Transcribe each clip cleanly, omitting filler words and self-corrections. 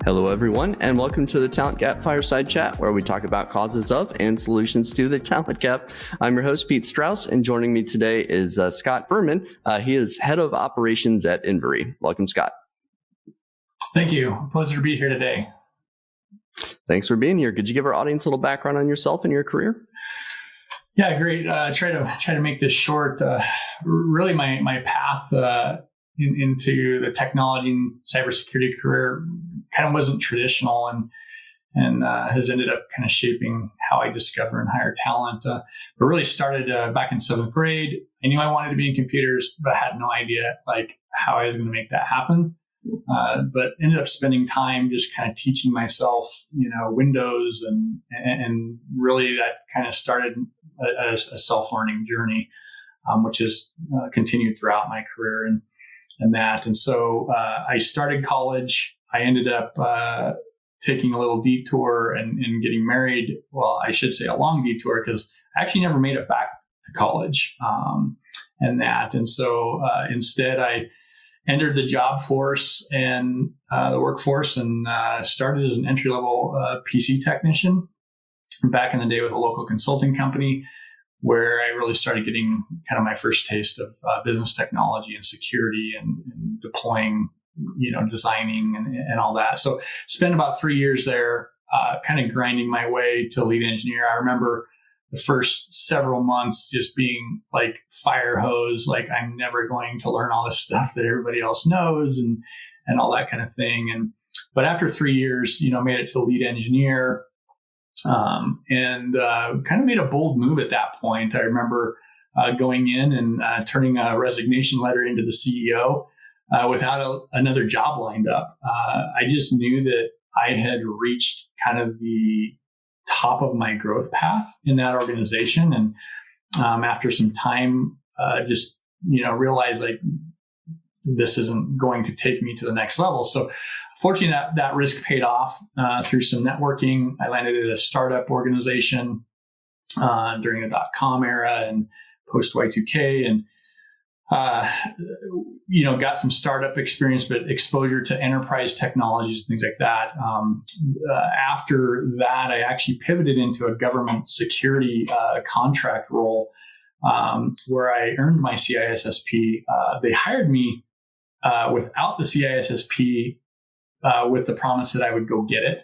Hello, everyone, and welcome to the Talent Gap Fireside Chat, where we talk about causes of and solutions to the talent gap. I'm your host, Pete Strauss, and joining me today is Scott Fuhriman. He is head of operations at Invery. Welcome, Scott. Thank you. Pleasure to be here today. Thanks for being here. Could you give our audience a little background on yourself and your career? Yeah, great. Try to make this short. Really, my path into the technology and cybersecurity career kind of wasn't traditional, and has ended up kind of shaping how I discover and hire talent. But really started back in 7th grade. I knew I wanted to be in computers, but I had no idea how I was going to make that happen. But ended up spending time just kind of teaching myself, Windows, and really that kind of started a self-learning journey, which has continued throughout my career and so I started college. I ended up taking a little detour and getting married. Well, I should say a long detour, because I actually never made it back to college and so instead I entered the job force and the workforce and started as an entry-level PC technician back in the day with a local consulting company, where I really started getting kind of my first taste of business technology and security and deploying, designing and all that. So spent about 3 years there, kind of grinding my way to lead engineer. I remember the first several months just being like fire hose, like I'm never going to learn all this stuff that everybody else knows and all that kind of thing. But after 3 years, made it to lead engineer. And kind of made a bold move at that point. I remember going in and turning a resignation letter into the CEO without another job lined up. I just knew that I had reached kind of the top of my growth path in that organization. And after some time, just realized this isn't going to take me to the next level. So fortunately, that risk paid off through some networking. I landed at a startup organization during the .com era and post Y2K, and got some startup experience, but exposure to enterprise technologies and things like that. After that, I actually pivoted into a government security contract role where I earned my CISSP. They hired me without the CISSP, with the promise that I would go get it.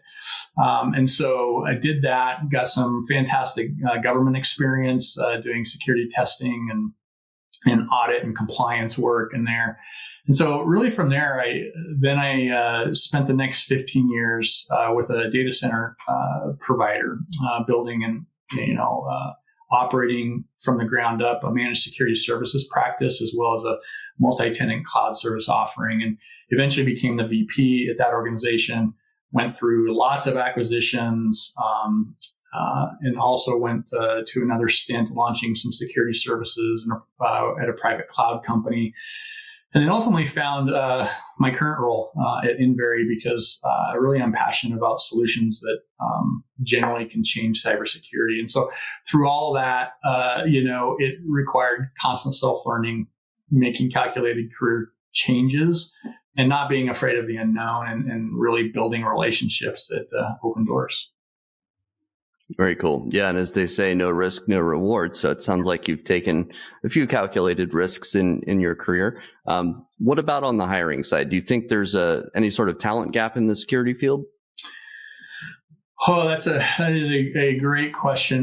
And so I did that, got some fantastic government experience doing security testing and audit and compliance work in there. And so really from there, I spent the next 15 years with a data center provider, building and operating from the ground up a managed security services practice, as well as a multi-tenant cloud service offering, and eventually became the VP at that organization. Went through lots of acquisitions, and also went to another stint launching some security services at a private cloud company. And then ultimately found my current role at Invery, because I really am passionate about solutions that generally can change cybersecurity. And so through all that, it required constant self-learning, making calculated career changes, and not being afraid of the unknown, and really building relationships that open doors. Very cool. Yeah. And as they say, no risk, no reward. So it sounds like you've taken a few calculated risks in your career. What about on the hiring side? Do you think there's any sort of talent gap in the security field? Oh, that is a great question.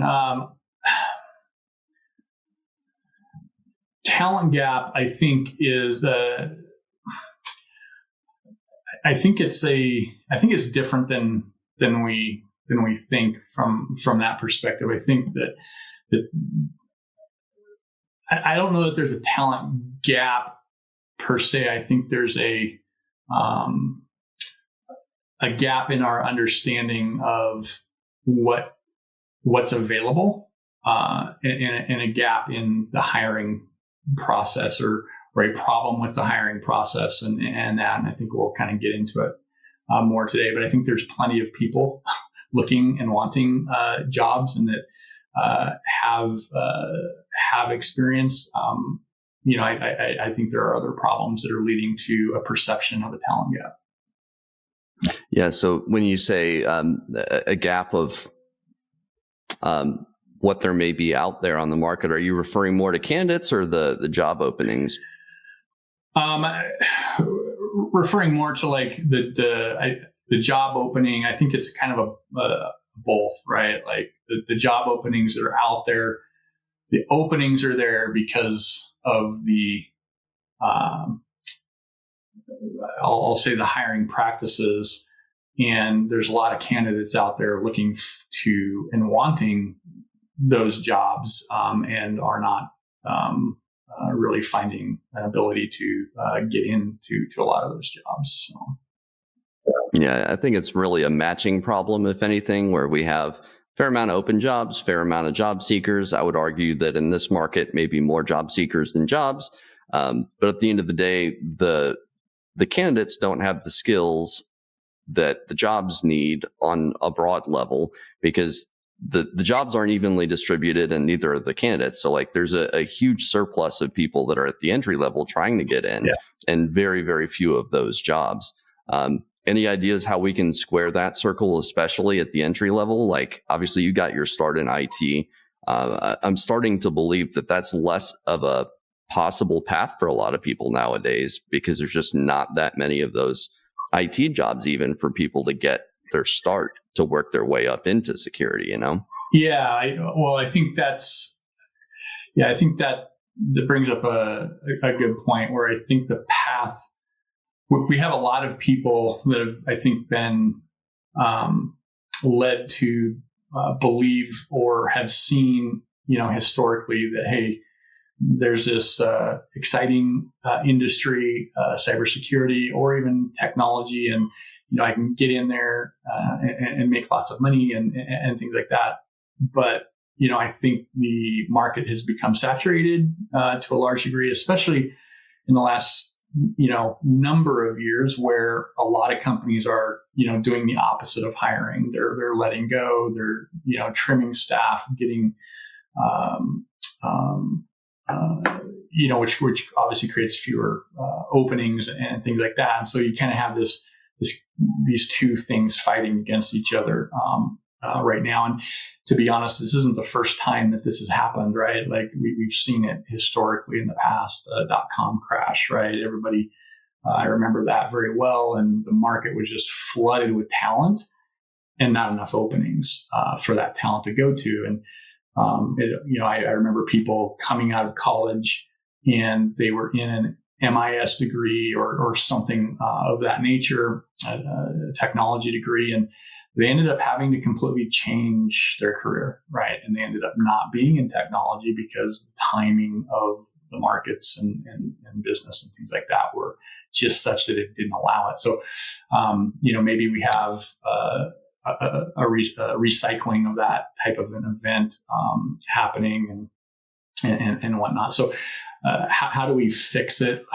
Talent gap, I think, is I think it's different than we think from that perspective. I think that I don't know that there's a talent gap per se. I think there's a gap in our understanding of what's available, and a gap in the hiring process, or a problem with the hiring process, and I think we'll kind of get into it more today. But I think there's plenty of people looking and wanting jobs, and that have experience. I think there are other problems that are leading to a perception of a talent gap. Yeah. So when you say a gap of what there may be out there on the market, are you referring more to candidates or the job openings? Referring more to like the job opening. I think it's kind of a both, right? Like the job openings that are out there, the openings are there because of the I'll say the hiring practices, and there's a lot of candidates out there looking to and wanting those jobs, and are not really finding an ability to get into a lot of those jobs. So. Yeah, I think it's really a matching problem, if anything, where we have a fair amount of open jobs, fair amount of job seekers. I would argue that in this market, maybe more job seekers than jobs. But at the end of the day, the candidates don't have the skills that the jobs need on a broad level, because the jobs aren't evenly distributed and neither are the candidates. So like there's a huge surplus of people that are at the entry level trying to get in, and very, very few of those jobs. Any ideas how we can square that circle, especially at the entry level? Like obviously you got your start in IT. I'm starting to believe that that's less of a possible path for a lot of people nowadays, because there's just not that many of those IT jobs even for people to get their start to work their way up into security, you know? Yeah. I think that brings up a good point, where I think the path, we have a lot of people that have, I think, been led to believe or have seen, historically that, hey, there's this exciting industry, cybersecurity, or even technology, and I can get in there and make lots of money and things like that. But I think the market has become saturated to a large degree, especially in the last number of years, where a lot of companies are doing the opposite of hiring. They're letting go. They're trimming staff, getting which obviously creates fewer openings and things like that. And so you kind of have these two things fighting against each other right now. And to be honest, this isn't the first time that this has happened, right? Like we've seen it historically in the past, .com crash, right? Everybody, I remember that very well. And the market was just flooded with talent and not enough openings for that talent to go to. And I remember people coming out of college and they were in an MIS degree or something of that nature, a technology degree, and they ended up having to completely change their career, right? And they ended up not being in technology because the timing of the markets and business and things like that were just such that it didn't allow it. So, maybe we have a recycling of that type of an event happening and whatnot. So how do we fix it?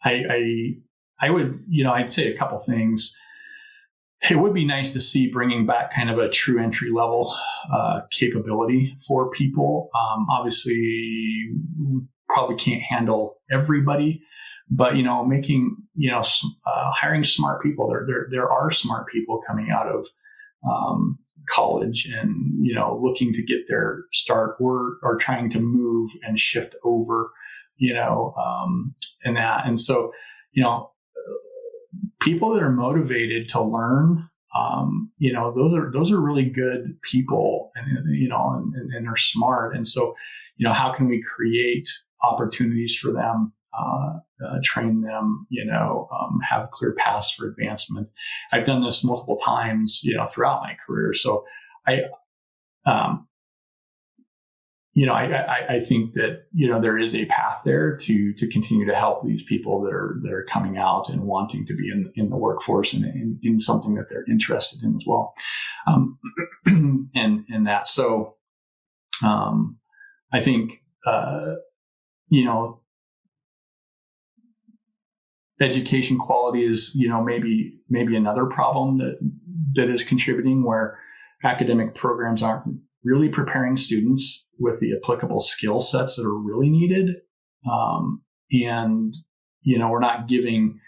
I would, I'd say a couple things. It would be nice to see bringing back kind of a true entry level capability for people. Obviously, we probably can't handle everybody, but making hiring smart people. There are smart people coming out of college and looking to get their start or trying to move and shift over, and that. And so people that are motivated to learn, those are really good people, and are smart. And so how can we create opportunities for them, train them, have clear paths for advancement. I've done this multiple times, throughout my career. So I think that, there is a path there to continue to help these people that are coming out and wanting to be in the workforce and in something that they're interested in as well. And that, so, I think, education quality is, maybe another problem that is contributing, where academic programs aren't really preparing students with the applicable skill sets that are really needed. And, we're not giving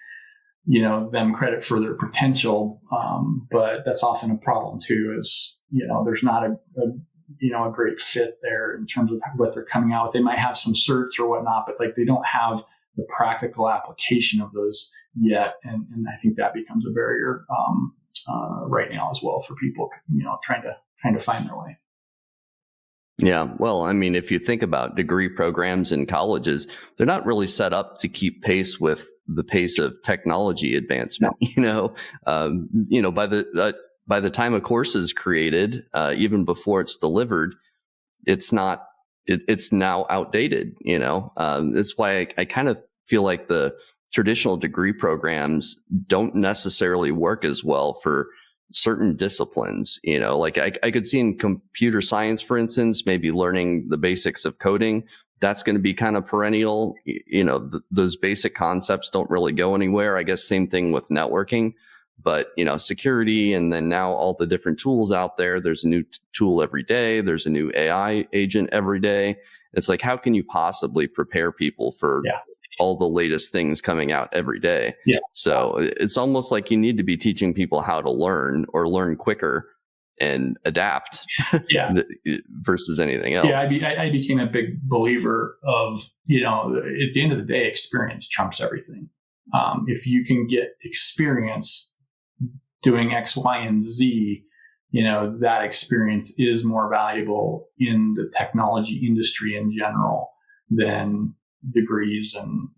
them credit for their potential. But that's often a problem too, is, there's not a great fit there in terms of what they're coming out with. They might have some certs or whatnot, but like they don't have the practical application of those yet. And I think that becomes a barrier right now as well for people, trying to find their way. Yeah. Well, I mean, if you think about degree programs in colleges, they're not really set up to keep pace with the pace of technology advancement. No. By the time a course is created, even before it's delivered, it's now outdated. That's why I kind of feel like the traditional degree programs don't necessarily work as well for certain disciplines. Like I could see in computer science, for instance, maybe learning the basics of coding. That's going to be kind of perennial. Those basic concepts don't really go anywhere. I guess same thing with networking, but security, and then now all the different tools out there. There's a new tool every day. There's a new AI agent every day. It's like, how can you possibly prepare people for all the latest things coming out every day? Yeah. So it's almost like you need to be teaching people how to learn or learn quicker and adapt versus anything else. Yeah, I became a big believer of, at the end of the day, experience trumps everything. If you can get experience doing X, Y, and Z, that experience is more valuable in the technology industry in general than degrees and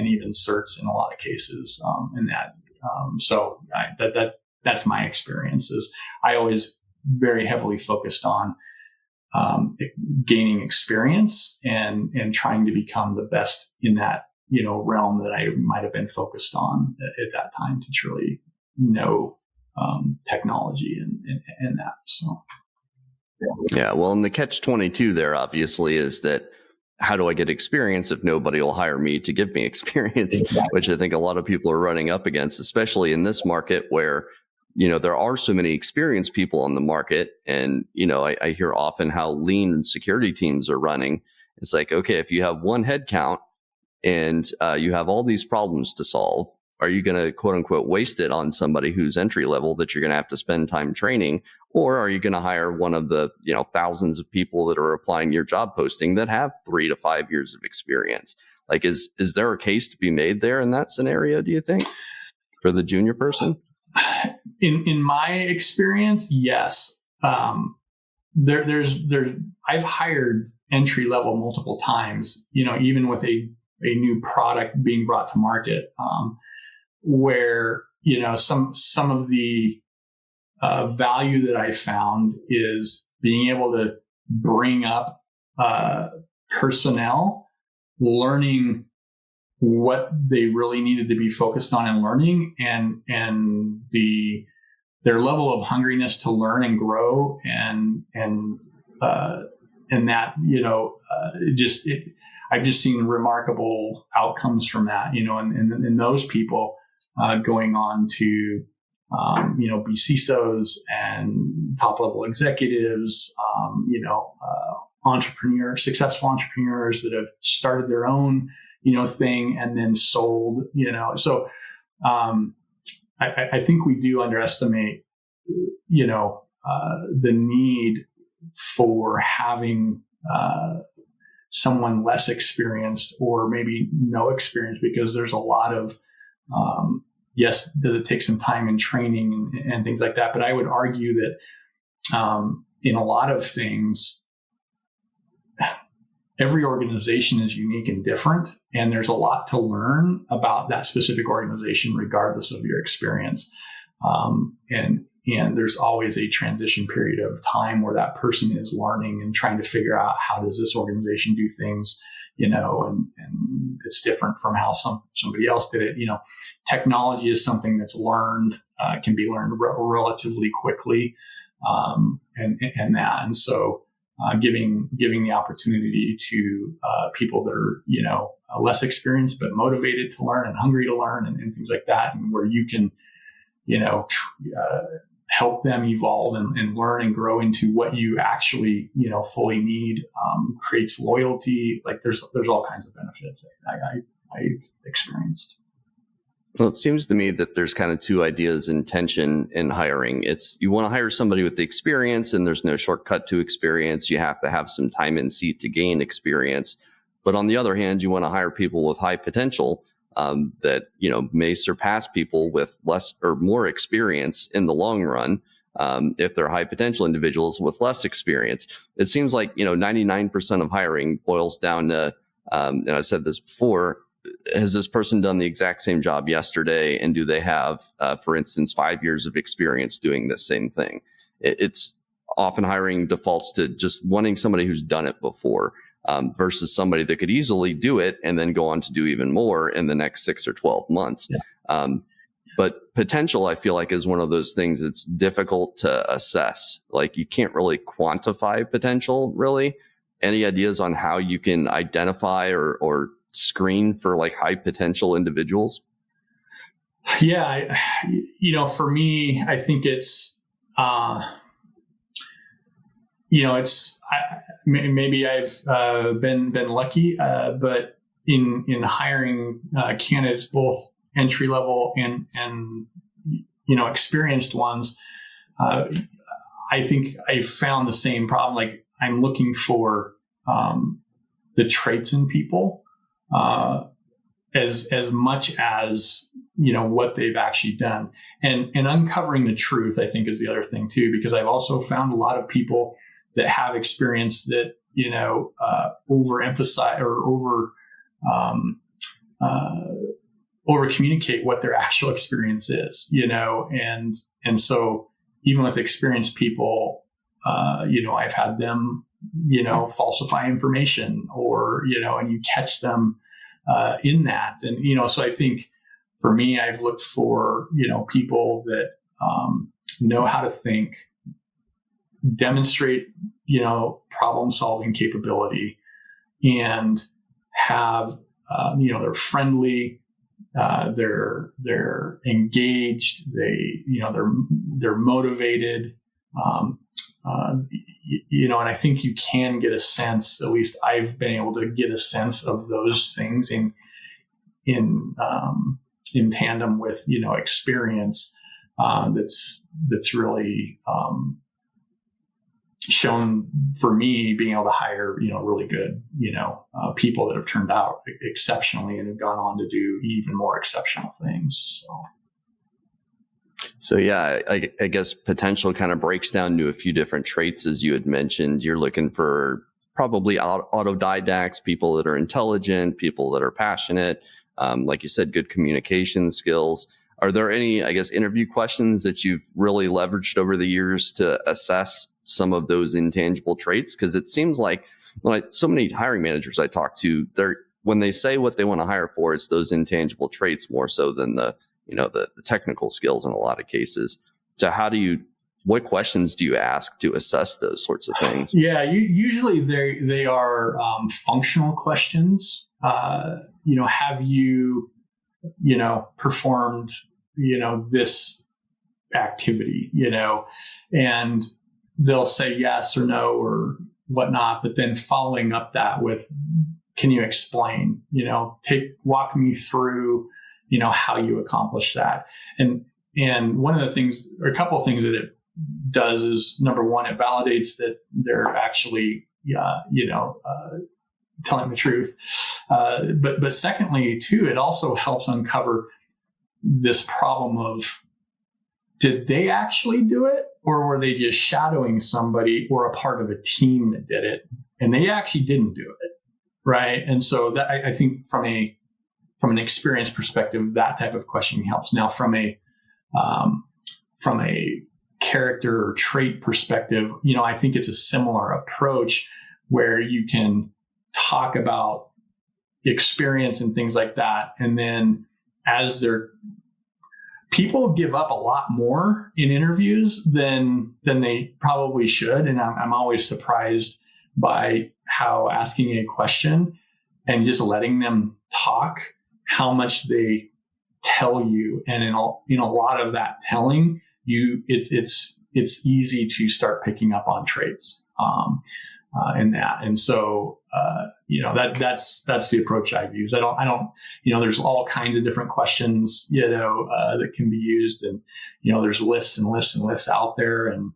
even certs in a lot of cases. So that's my experiences. I always very heavily focused on gaining experience and trying to become the best in that realm that I might have been focused on at that time to truly know technology and that. So yeah, well, and the catch-22 there obviously is that, how do I get experience if nobody will hire me to give me experience? Exactly. Which I think a lot of people are running up against, especially in this market where, there are so many experienced people on the market. And, I hear often how lean security teams are running. It's like, okay, if you have one head count and you have all these problems to solve, are you going to, quote unquote, waste it on somebody who's entry level that you're going to have to spend time training? Or are you going to hire one of the, thousands of people that are applying your job posting that have 3 to 5 years of experience? Like, is there a case to be made there in that scenario, do you think, for the junior person? In my experience, yes. I've hired entry level multiple times, even with a new product being brought to market, where, some of the value that I found is being able to bring up personnel, learning what they really needed to be focused on and learning, and their level of hungriness to learn and grow, and that, I've just seen remarkable outcomes from that, and those people going on to be CISOs and top level executives, successful entrepreneurs that have started their own, thing and then sold, So I think we do underestimate, the need for having someone less experienced or maybe no experience, because there's a lot of, yes, does it take some time and training and things like that? But I would argue that in a lot of things, every organization is unique and different, and there's a lot to learn about that specific organization, regardless of your experience. And there's always a transition period of time where that person is learning and trying to figure out, how does this organization do things, and it's different from how somebody else did it. Technology is something that's learned, can be learned relatively quickly, and so giving the opportunity to people that are less experienced but motivated to learn and hungry to learn and things like that, and where you can help them evolve and learn and grow into what you actually fully need, creates loyalty. Like there's all kinds of benefits I've experienced. Well, it seems to me that there's kind of two ideas in tension in hiring. It's you want to hire somebody with the experience, and there's no shortcut to experience. You have to have some time in seat to gain experience. But on the other hand, you want to hire people with high potential that may surpass people with less or more experience in the long run. If they're high potential individuals with less experience, it seems like 99% of hiring boils down to, and I've said this before. Has this person done the exact same job yesterday? And do they have, for instance, 5 years of experience doing this same thing? It's often hiring defaults to just wanting somebody who's done it before versus somebody that could easily do it and then go on to do even more in the next 6 or 12 months. Yeah. But potential, I feel like, is one of those things that's difficult to assess. Like you can't really quantify potential, really. Any ideas on how you can identify or screen for like high potential individuals? Yeah. For me, I think it's, maybe I've been lucky, but in hiring candidates, both entry level and experienced ones, I think I found the same problem. Like I'm looking for the traits in people as much as what they've actually done, and uncovering the truth, I think, is the other thing too, because I've also found a lot of people that have experience that overemphasize or over communicate what their actual experience is, and so even with experienced people, I've had them falsify information or and you catch them in that, and so I think for me, I've looked for people that know how to think, demonstrate problem solving capability, and have they're friendly, they're engaged, they're motivated, and I think you can get a sense, at least I've been able to get a sense of those things in tandem with experience that's really shown for me being able to hire really good people that have turned out exceptionally and have gone on to do even more exceptional things. So yeah, I guess potential kind of breaks down to a few different traits, as you had mentioned. You're looking for probably autodidacts, people that are intelligent, people that are passionate, like you said, good communication skills. Are there any, I guess, interview questions that you've really leveraged over the years to assess some of those intangible traits? Because it seems like so many hiring managers I talk to, when they say what they want to hire for, it's those intangible traits more so than the technical skills in a lot of cases. So what questions do you ask to assess those sorts of things? Yeah, usually they are functional questions. Have you performed this activity, and they'll say yes or no or whatnot, but then following up that with, can you explain, walk me through how you accomplish that. And one of the things, or a couple of things that it does is, number one, it validates that they're actually, telling the truth. But secondly, too, it also helps uncover this problem of, did they actually do it, or were they just shadowing somebody or a part of a team that did it and they actually didn't do it, right? And so that, I think from an experience perspective, that type of question helps. Now, from a character or trait perspective, I think it's a similar approach where you can talk about experience and things like that, and then as people give up a lot more in interviews than they probably should, and I'm always surprised by how asking a question and just letting them talk, how much they tell you, and in a lot of that telling you, it's easy to start picking up on traits in that. And so that's the approach I've used. I don't, there's all kinds of different questions, that can be used, and, there's lists and lists and lists out there. And,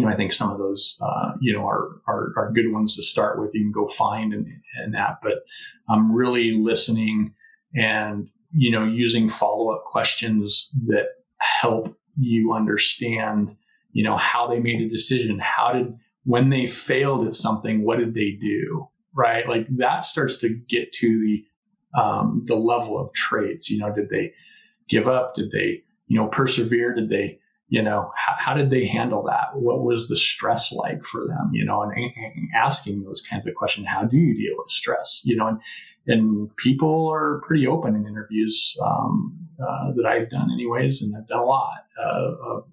I think some of those, are good ones to start with. You can go find and that, but I'm really listening and, using follow-up questions that help you understand, how they made a decision. When they failed at something, what did they do? Right? Like that starts to get to the level of traits. Did they give up? Did they, persevere? Did they, how did they handle that? What was the stress like for them? And asking those kinds of questions. How do you deal with stress? And people are pretty open in interviews that I've done anyways, and I've done a lot of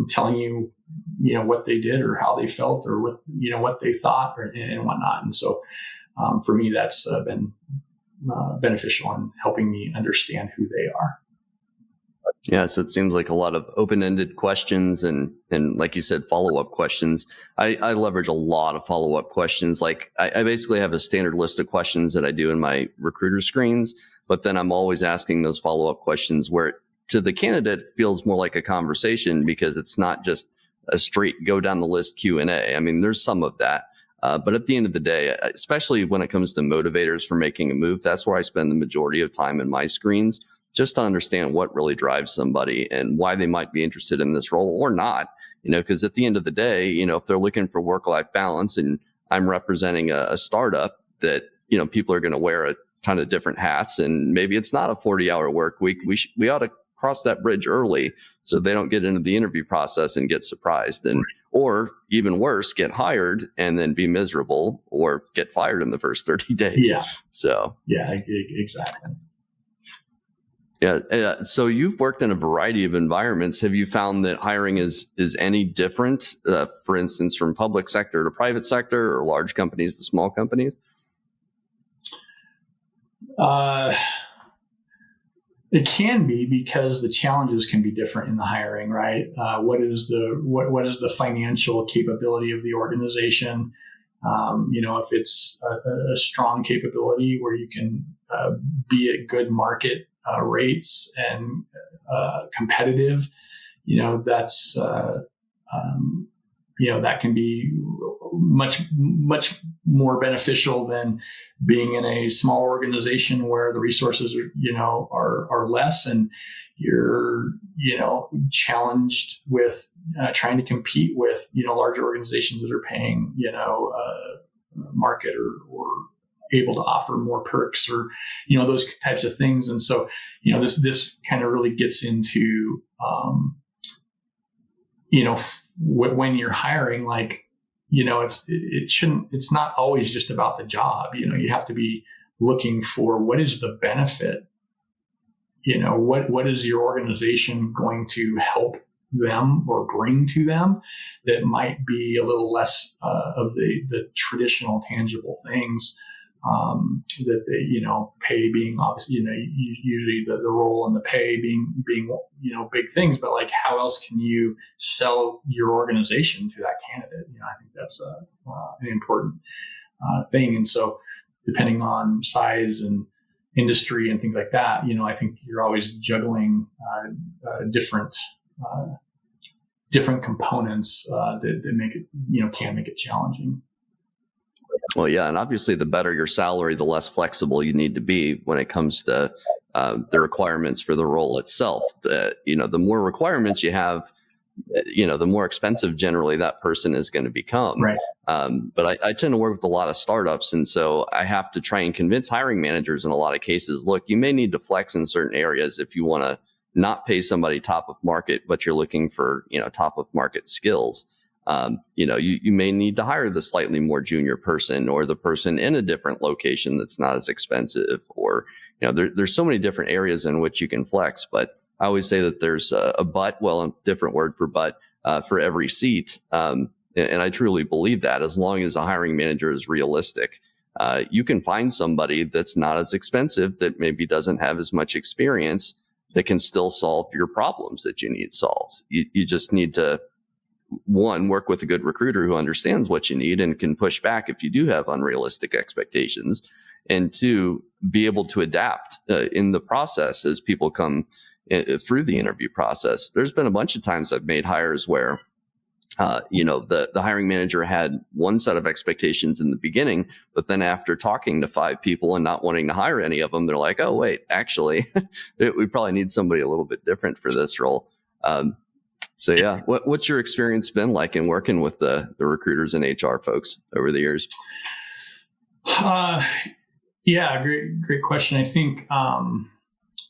telling you, what they did or how they felt or what they thought and whatnot. And so for me, that's been beneficial in helping me understand who they are. Yeah, so it seems like a lot of open-ended questions and like you said, follow-up questions. I leverage a lot of follow-up questions. Like I basically have a standard list of questions that I do in my recruiter screens, but then I'm always asking those follow-up questions where to the candidate feels more like a conversation, because it's not just a straight go down the list Q&A. I mean, there's some of that. But at the end of the day, especially when it comes to motivators for making a move, that's where I spend the majority of time in my screens, just to understand what really drives somebody and why they might be interested in this role or not. Because at the end of the day, if they're looking for work-life balance and I'm representing a startup that, people are going to wear a ton of different hats, and maybe it's not a 40-hour work week. We ought to cross that bridge early so they don't get into the interview process and get surprised, and or even worse, get hired and then be miserable or get fired in the first 30 days. Yeah. So yeah, exactly. Yeah. So you've worked in a variety of environments. Have you found that hiring is any different, for instance, from public sector to private sector, or large companies to small companies? It can be, because the challenges can be different in the hiring, right? What is the financial capability of the organization? If it's a strong capability where you can be at good market rates and competitive, that's that can be much more beneficial than being in a small organization where the resources are less, and you're challenged with trying to compete with larger organizations that are paying market or able to offer more perks or those types of things. And so this kind of really gets into when you're hiring, like it's not always just about the job. You have to be looking for what is the benefit. What is your organization going to help them or bring to them that might be a little less of the traditional tangible things that they pay being obviously usually the role and the pay being big things, but like how else can you sell your organization to that candidate? I think that's an important thing. And so depending on size and industry and things like that, I think you're always juggling different components that make it can make it challenging. Well, yeah, and obviously the better your salary, the less flexible you need to be when it comes to the requirements for the role itself. The more requirements you have, the more expensive generally that person is going to become. Right. But I tend to work with a lot of startups, and so I have to try and convince hiring managers in a lot of cases, look, you may need to flex in certain areas if you want to not pay somebody top of market, but you're looking for top of market skills. You may need to hire the slightly more junior person or the person in a different location that's not as expensive, or, there's so many different areas in which you can flex. But I always say that there's a different word for but, for every seat. And I truly believe that as long as a hiring manager is realistic, you can find somebody that's not as expensive, that maybe doesn't have as much experience, that can still solve your problems that you need solved. You just need to one, work with a good recruiter who understands what you need and can push back if you do have unrealistic expectations. And two, be able to adapt in the process as people come through the interview process. There's been a bunch of times I've made hires where the hiring manager had one set of expectations in the beginning, but then after talking to 5 people and not wanting to hire any of them, they're like, oh, wait, actually, we probably need somebody a little bit different for this role. So yeah, what's your experience been like in working with the recruiters and HR folks over the years? Yeah, great question. I think, from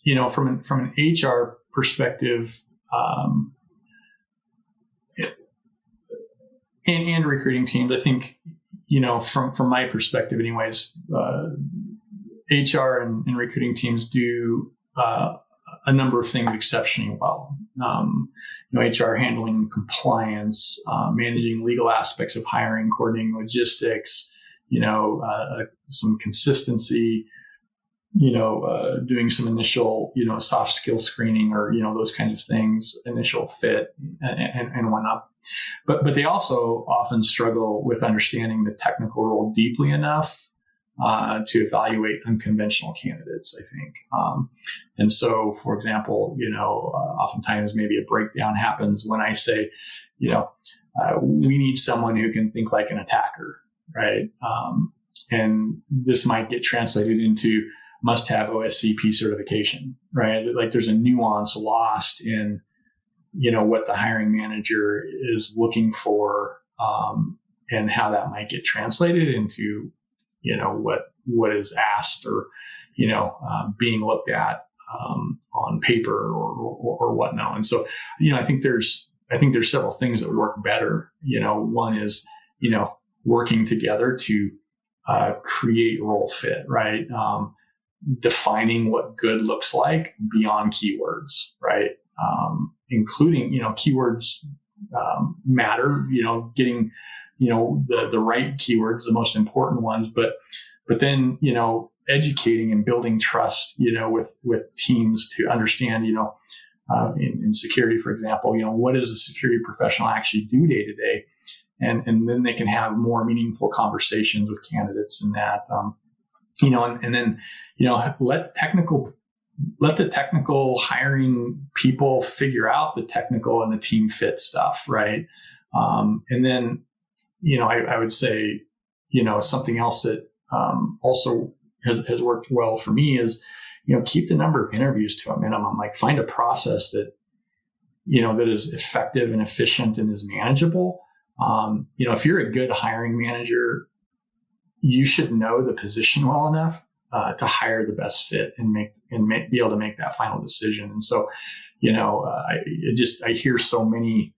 an HR perspective, and recruiting teams, I think, from my perspective anyways, HR and recruiting teams do a number of things exceptionally well. HR handling compliance, managing legal aspects of hiring, coordinating logistics, some consistency, doing some initial, soft skill screening or, those kinds of things, initial fit and whatnot. But they also often struggle with understanding the technical role deeply enough to evaluate unconventional candidates, I think. And so, for example, oftentimes maybe a breakdown happens when I say, we need someone who can think like an attacker, right? And this might get translated into must have OSCP certification, right? Like there's a nuance lost in, what the hiring manager is looking for, and how that might get translated into, what is asked or, being looked at, on paper or whatnot. And so, I think there's several things that work better. One is, working together to, create role fit, right? Defining what good looks like beyond keywords, right? Including, keywords matter, getting, the right keywords, the most important ones, but then, educating and building trust, with teams to understand, in security, for example, what does a security professional actually do day to day? And then they can have more meaningful conversations with candidates in that, and then, let the technical hiring people figure out the technical and the team fit stuff. Right. And then, I would say, something else that, also has worked well for me is, keep the number of interviews to a minimum, like find a process that, that is effective and efficient and is manageable. If you're a good hiring manager, you should know the position well enough to hire the best fit and be able to make that final decision. And so, I hear so many,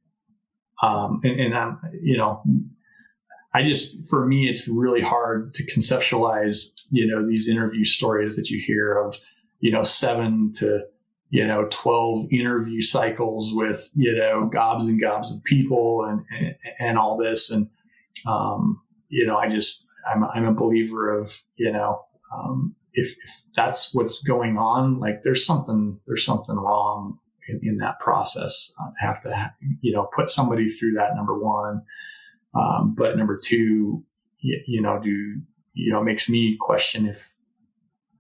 and I'm, for me, it's really hard to conceptualize, these interview stories that you hear of, 7 to, 12 interview cycles with, gobs and gobs of people and all this. And, I'm a believer of, if that's what's going on, like there's something wrong in that process. Have to, put somebody through that, number one. But number two, makes me question if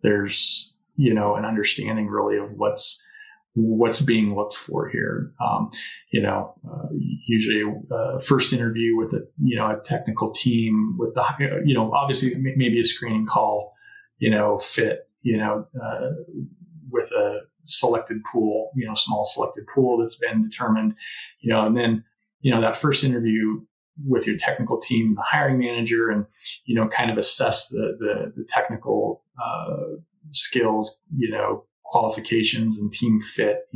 there's, an understanding really of what's being looked for here. Usually first interview with a technical team with the, obviously maybe a screening call, fit, with a selected pool, small selected pool that's been determined, and then, that first interview with your technical team, the hiring manager, and, kind of assess the technical, skills, qualifications and team fit,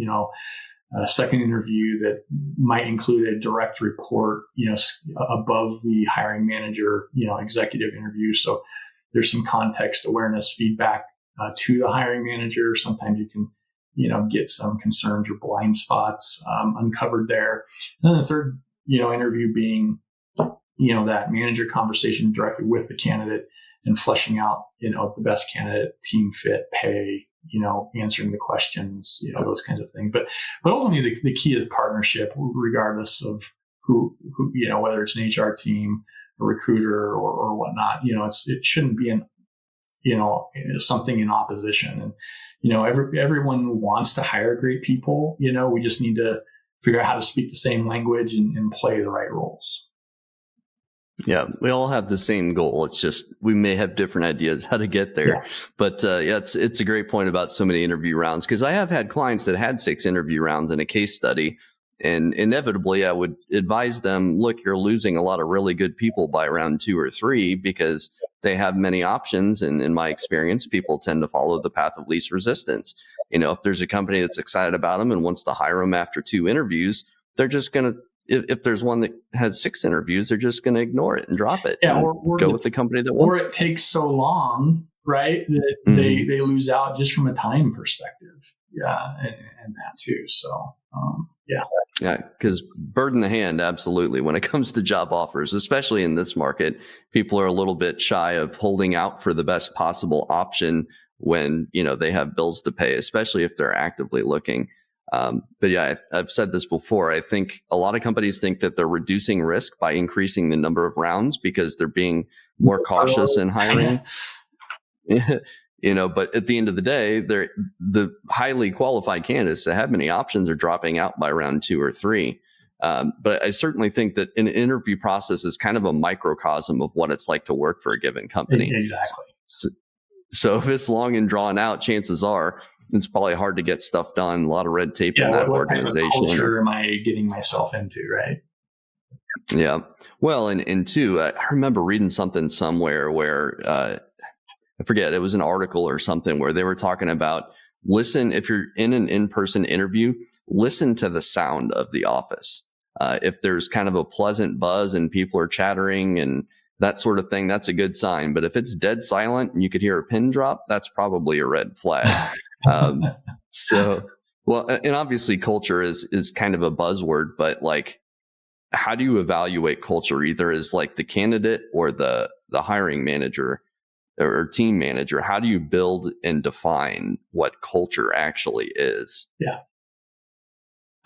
a second interview that might include a direct report, above the hiring manager, executive interview. So there's some context awareness feedback to the hiring manager. Sometimes you can, get some concerns or blind spots uncovered there. And then the third, interview being, that manager conversation directly with the candidate and fleshing out, the best candidate, team fit, pay, answering the questions, those kinds of things. But ultimately the key is partnership, regardless of whether it's an HR team, a recruiter, or whatnot. It shouldn't be something in opposition. And everyone wants to hire great people. We just need to figure out how to speak the same language and play the right roles. Yeah, we all have the same goal. It's just we may have different ideas how to get there. Yeah. But it's a great point about so many interview rounds, because I have had clients that had 6 interview rounds in a case study. And inevitably, I would advise them, look, you're losing a lot of really good people by round 2 or 3 because they have many options. And in my experience, people tend to follow the path of least resistance. If there's a company that's excited about them and wants to hire them after 2 interviews, they're just going to, if there's one that has 6 interviews, they're just going to ignore it and drop it. Yeah, or go with the company that wants. Or it takes so long, right, that they lose out just from a time perspective. Yeah, and that too. So, yeah. Yeah, because bird in the hand, absolutely. When it comes to job offers, especially in this market, people are a little bit shy of holding out for the best possible option when, they have bills to pay, especially if they're actively looking. But yeah, I've said this before. I think a lot of companies think that they're reducing risk by increasing the number of rounds because they're being more cautious in hiring. But at the end of the day, the highly qualified candidates that have many options are dropping out by round 2 or 3. But I certainly think that an interview process is kind of a microcosm of what it's like to work for a given company. Exactly. So if it's long and drawn out, chances are it's probably hard to get stuff done. A lot of red tape in that organization. What kind of culture am I getting myself into, right? Yeah. Well, and two, I remember reading something somewhere where I forget, it was an article or something where they were talking about if you're in an in-person interview, listen to the sound of the office. If there's kind of a pleasant buzz and people are chattering and that sort of thing, that's a good sign. But if it's dead silent and you could hear a pin drop, that's probably a red flag. And obviously culture is kind of a buzzword, but like, how do you evaluate culture either as like the candidate or the hiring manager or team manager? How do you build and define what culture actually is? Yeah.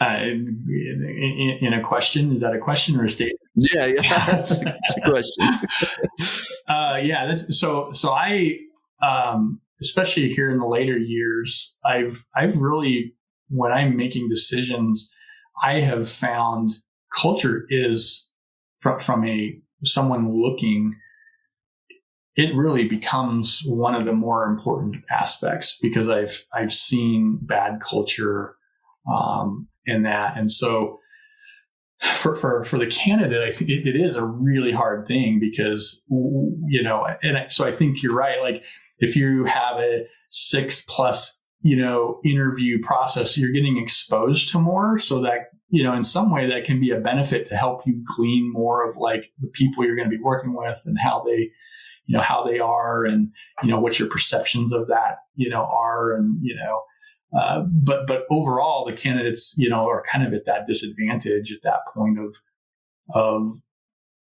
In a question, is that a question or a statement? Yeah, that's a question. So I, especially here in the later years, I've really, when I'm making decisions, I have found culture is from someone looking, it really becomes one of the more important aspects, because I've seen bad culture in that. And so for the candidate, I think it is a really hard thing because, so I think you're right. Like if you have a 6+ interview process, you're getting exposed to more, so that, in some way that can be a benefit to help you glean more of like the people you're going to be working with and how they are, and, what your perceptions of that, are, and, but overall the candidates, are kind of at that disadvantage at that point of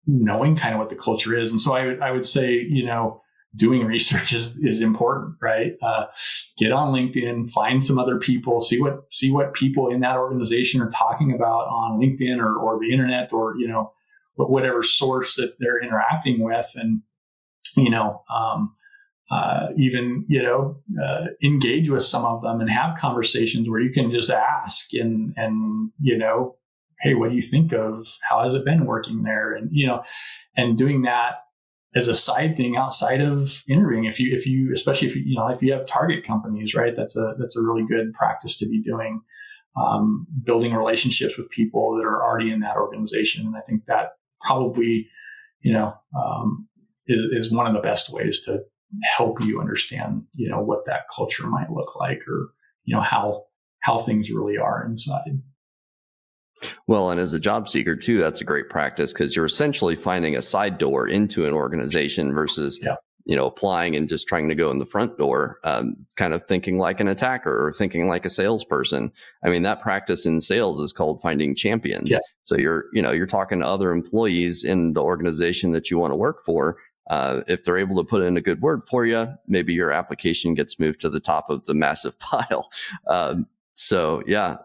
knowing kind of what the culture is. And so I would say, doing research is important, right? Get on LinkedIn, find some other people, see what people in that organization are talking about on LinkedIn or the internet, or, whatever source that they're interacting with. And, engage with some of them and have conversations where you can just ask and, hey, what do you think of, how has it been working there? And, and doing that as a side thing outside of interviewing. Especially if you have target companies, right? That's a really good practice to be doing, building relationships with people that are already in that organization. And I think that probably, is one of the best ways to help you understand, what that culture might look like, or, how things really are inside. Well, and as a job seeker too, that's a great practice, because you're essentially finding a side door into an organization versus, applying and just trying to go in the front door, kind of thinking like an attacker or thinking like a salesperson. I mean, that practice in sales is called finding champions. Yeah. So you're talking to other employees in the organization that you want to work for. If they're able to put in a good word for you, maybe your application gets moved to the top of the massive pile. So yeah,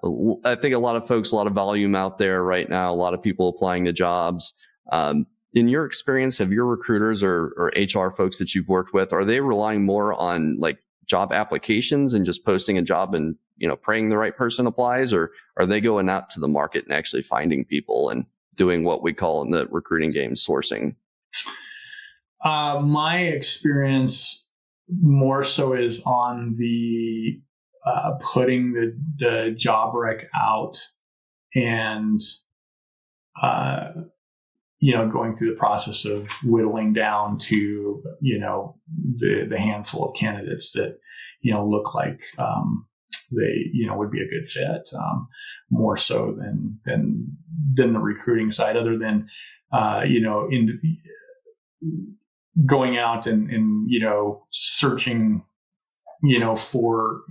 I think a lot of folks, a lot of volume out there right now, a lot of people applying to jobs. In your experience, have your recruiters or HR folks that you've worked with, are they relying more on like job applications and just posting a job and, praying the right person applies, or are they going out to the market and actually finding people and doing what we call in the recruiting game sourcing? My experience more so is on the putting the job rec out and going through the process of whittling down to the handful of candidates that look like they would be a good fit, more so than the recruiting side, other than in going out and searching for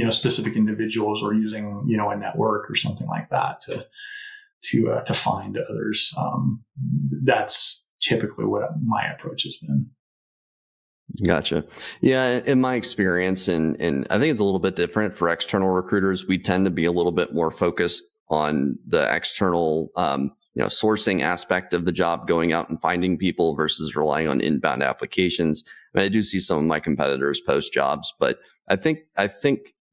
specific individuals, or using a network or something like that to find others. That's typically what my approach has been. Gotcha. Yeah, in my experience, and I think it's a little bit different for external recruiters. We tend to be a little bit more focused on the external, sourcing aspect of the job, going out and finding people versus relying on inbound applications. I do see some of my competitors post jobs, but I think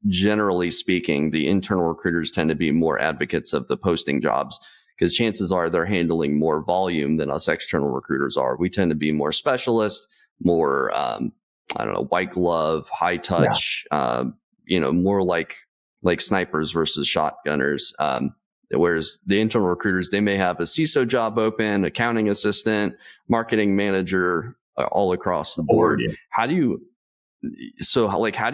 generally speaking, the internal recruiters tend to be more advocates of the posting jobs, because chances are they're handling more volume than us external recruiters are. We tend to be more specialist, more, white glove, high touch, more like snipers versus shotgunners. Whereas the internal recruiters, they may have a CISO job open, accounting assistant, marketing manager, all across the board. Yeah. How do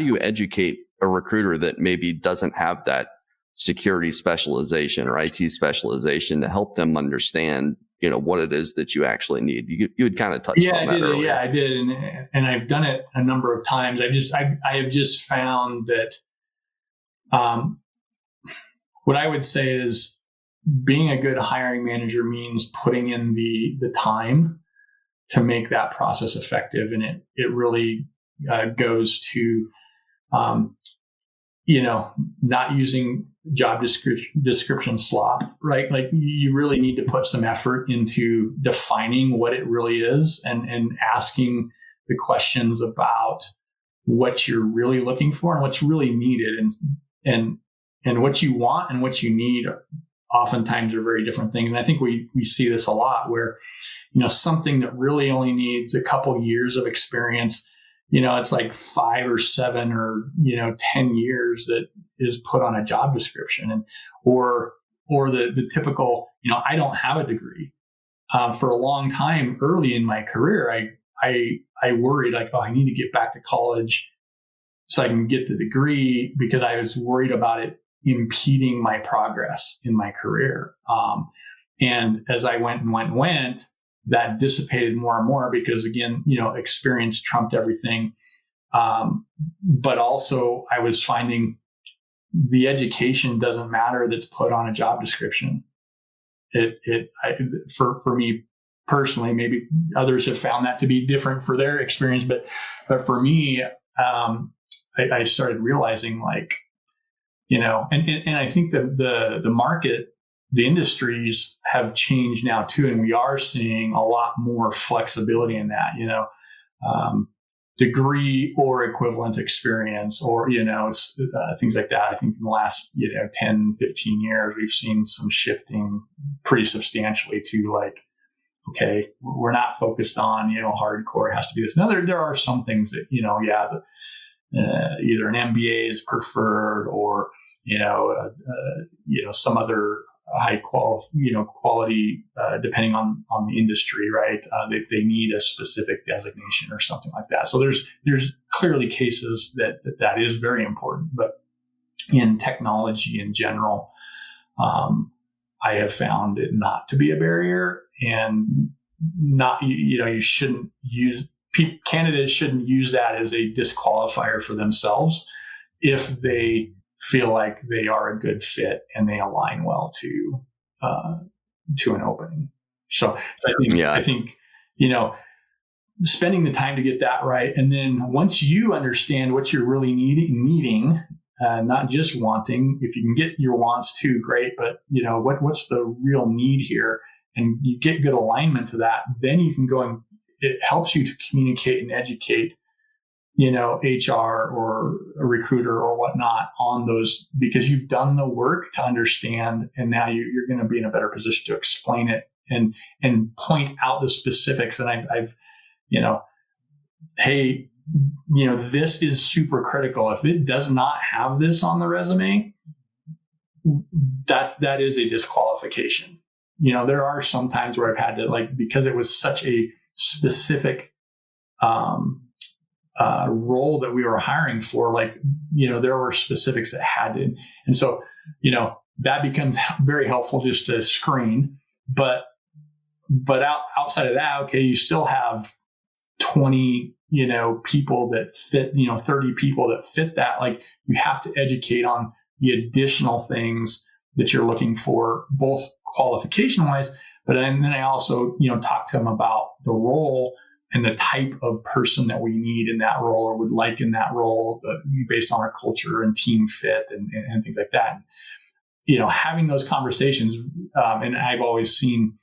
you educate a recruiter that maybe doesn't have that security specialization or IT specialization to help them understand, what it is that you actually need? You had kind of touched on that earlier. Yeah, I did. And I've done it a number of times. I have just found that, what I would say is being a good hiring manager means putting in the time to make that process effective. And it really goes to, not using job description slop, right? Like, you really need to put some effort into defining what it really is, and asking the questions about what you're really looking for and what's really needed, and what you want and what you need oftentimes are very different things. And I think we see this a lot where, something that really only needs a couple years of experience, it's like 5 or 7 or 10 years that is put on a job description, and or the typical, I don't have a degree. For a long time early in my career, I worried, like, I need to get back to college so I can get the degree, because I was worried about it impeding my progress in my career. And as I went, that dissipated more and more, because again, experience trumped everything. But also I was finding the education doesn't matter that's put on a job description. For me personally, maybe others have found that to be different for their experience, but for me, I started realizing, like, and I think that the market, the industries have changed now too, and we are seeing a lot more flexibility in that, degree or equivalent experience, or things like that. I think in the last 10, 15 years, we've seen some shifting pretty substantially to, like, okay, we're not focused on hardcore, it has to be this. Now there are some things that either an MBA is preferred, or some other high quality, depending on the industry, right? They need a specific designation or something like that. So there's clearly cases that is very important, but in technology in general, I have found it not to be a barrier, and you shouldn't candidates shouldn't use that as a disqualifier for themselves if they feel like they are a good fit and they align well to an opening. So I think spending the time to get that right, and then once you understand what you're really needing, not just wanting. If you can get your wants too, great. But what's the real need here? And you get good alignment to that, then you can go and it helps you to communicate and educate, HR or a recruiter or whatnot on those, because you've done the work to understand, and now you're going to be in a better position to explain it and point out the specifics. And I've hey, this is super critical. If it does not have this on the resume, that is a disqualification. There are some times where I've had to, because it was such a specific role that we were hiring for, there were specifics that had to, and so, that becomes very helpful just to screen, but outside of that, okay, you still have 20, people that fit, 30 people that fit that. You have to educate on the additional things that you're looking for, both qualification wise, but then I also, talk to them about the role and the type of person that we need in that role or would like in that role, based on our culture and team fit and things like that. Having those conversations, and I've always seen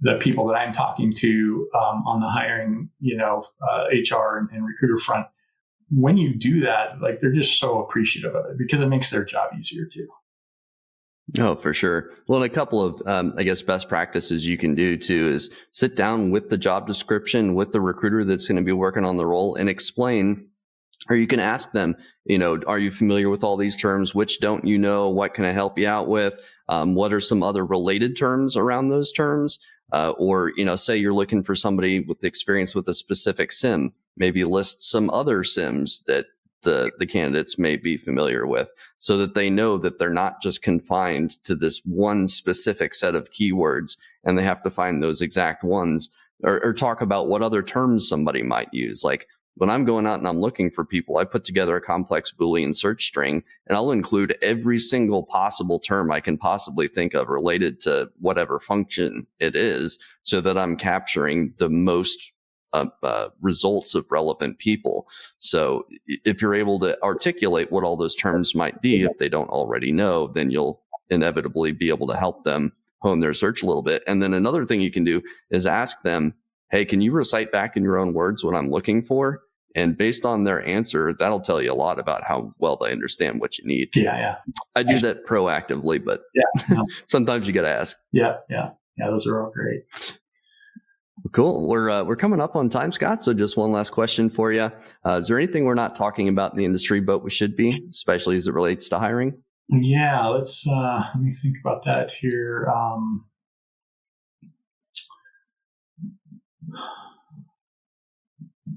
the people that I'm talking to on the hiring, HR and recruiter front, when you do that, they're just so appreciative of it because it makes their job easier too. Oh, for sure. Well, and a couple of, best practices you can do too is sit down with the job description, with the recruiter that's going to be working on the role, and explain, or you can ask them, are you familiar with all these terms? Which don't you know? What can I help you out with? What are some other related terms around those terms? Or, say you're looking for somebody with experience with a specific SIM, maybe list some other SIMs that the candidates may be familiar with, so that they know that they're not just confined to this one specific set of keywords and they have to find those exact ones, or talk about what other terms somebody might use. Like when I'm going out and I'm looking for people, I put together a complex Boolean search string and I'll include every single possible term I can possibly think of related to whatever function it is, so that I'm capturing the most results of relevant people. So if you're able to articulate what all those terms might be, if they don't already know, then you'll inevitably be able to help them hone their search a little bit. And then another thing you can do is ask them, hey, can you recite back in your own words what I'm looking for? And based on their answer, that'll tell you a lot about how well they understand what you need. Yeah. I do that proactively, but sometimes you got to ask. Yeah. Those are all great. Cool. We're coming up on time, Scott. So just one last question for you. Is there anything we're not talking about in the industry, but we should be, especially as it relates to hiring? Yeah, let me think about that here.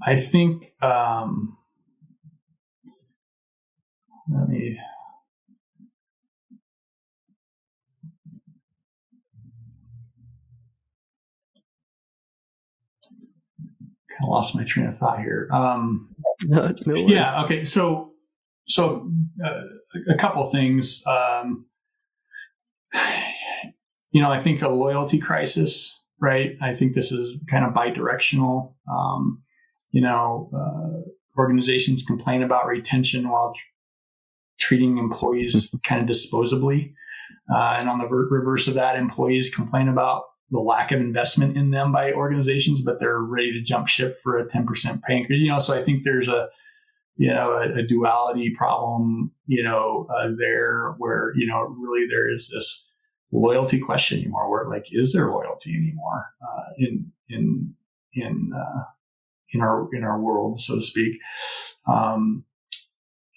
I think, let me, kind of lost my train of thought here. No yeah. Okay. So a couple things. I think a loyalty crisis, right? I think this is kind of bi-directional. Organizations complain about retention while treating employees kind of disposably. And on the reverse of that, employees complain about the lack of investment in them by organizations, but they're ready to jump ship for a 10% pay increase. So I think there's a duality problem, there where, really there is this loyalty question anymore, where is there loyalty anymore in our world, so to speak?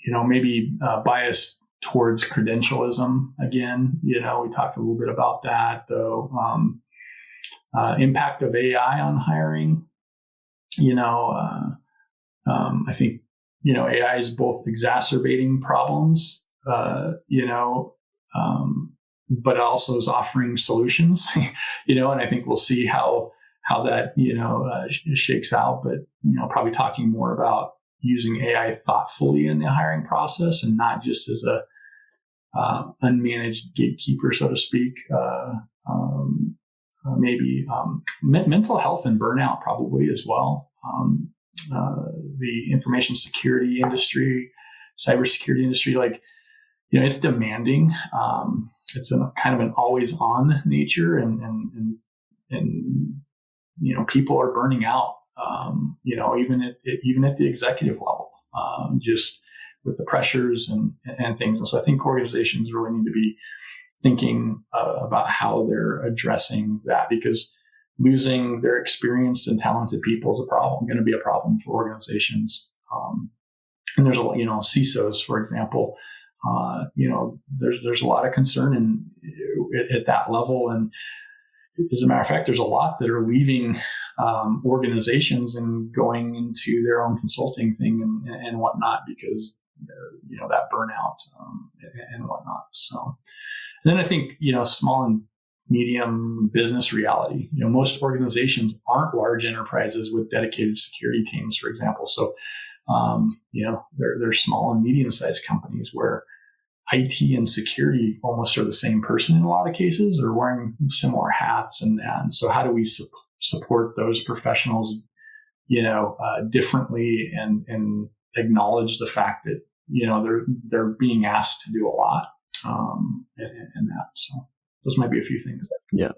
Maybe bias towards credentialism again. We talked a little bit about that, though. Impact of AI on hiring. I think AI is both exacerbating problems, but also is offering solutions. And I think we'll see how that shakes out. But probably talking more about using AI thoughtfully in the hiring process and not just as a unmanaged gatekeeper, so to speak. Maybe mental health and burnout probably as well. The information security industry cybersecurity industry, like, it's demanding. It's a kind of an always on nature, and people are burning out, even at the executive level, just with the pressures and things. And so I think organizations really need to be thinking about how they're addressing that, because losing their experienced and talented people is going to be a problem for organizations. And there's CISOs, for example, there's a lot of concern at that level. And as a matter of fact, there's a lot that are leaving organizations and going into their own consulting thing and whatnot, because that burnout and whatnot. So, and then I think small and medium business reality. Most organizations aren't large enterprises with dedicated security teams, for example. So, they're small and medium sized companies where IT and security almost are the same person in a lot of cases, or wearing similar hats. And so how do we support those professionals, differently and acknowledge the fact that, they're being asked to do a lot, and that. So those might be a few things. Yeah.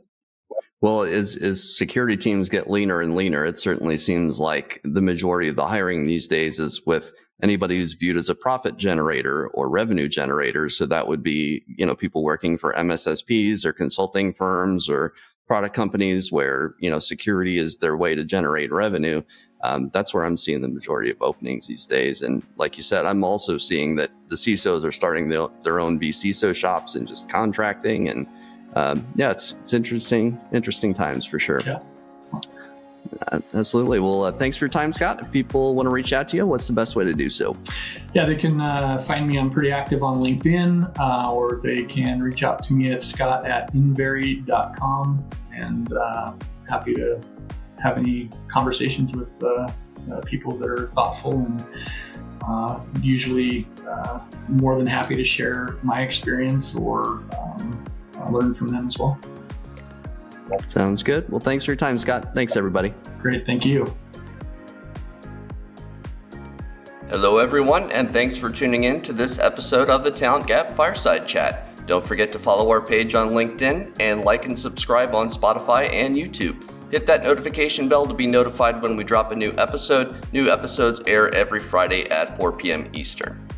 Well, as security teams get leaner and leaner, it certainly seems like the majority of the hiring these days is with anybody who's viewed as a profit generator or revenue generator. So that would be, people working for MSSPs or consulting firms or product companies where, security is their way to generate revenue. That's where I'm seeing the majority of openings these days. And like you said, I'm also seeing that the CISOs are starting their own vCISO shops and just contracting. And it's interesting times for sure. Yeah. Absolutely. Well, thanks for your time, Scott. If people want to reach out to you, what's the best way to do so? Yeah, they can find me. I'm pretty active on LinkedIn, or they can reach out to me at scott@invery.com, and happy to have any conversations with people that are thoughtful, and usually more than happy to share my experience or learn from them as well. Sounds good. Well, thanks for your time, Scott. Thanks, everybody. Great. Thank you. Hello, everyone, and thanks for tuning in to this episode of the Talent Gap Fireside Chat. Don't forget to follow our page on LinkedIn and like and subscribe on Spotify and YouTube. Hit that notification bell to be notified when we drop a new episode. New episodes air every Friday at 4 p.m. Eastern.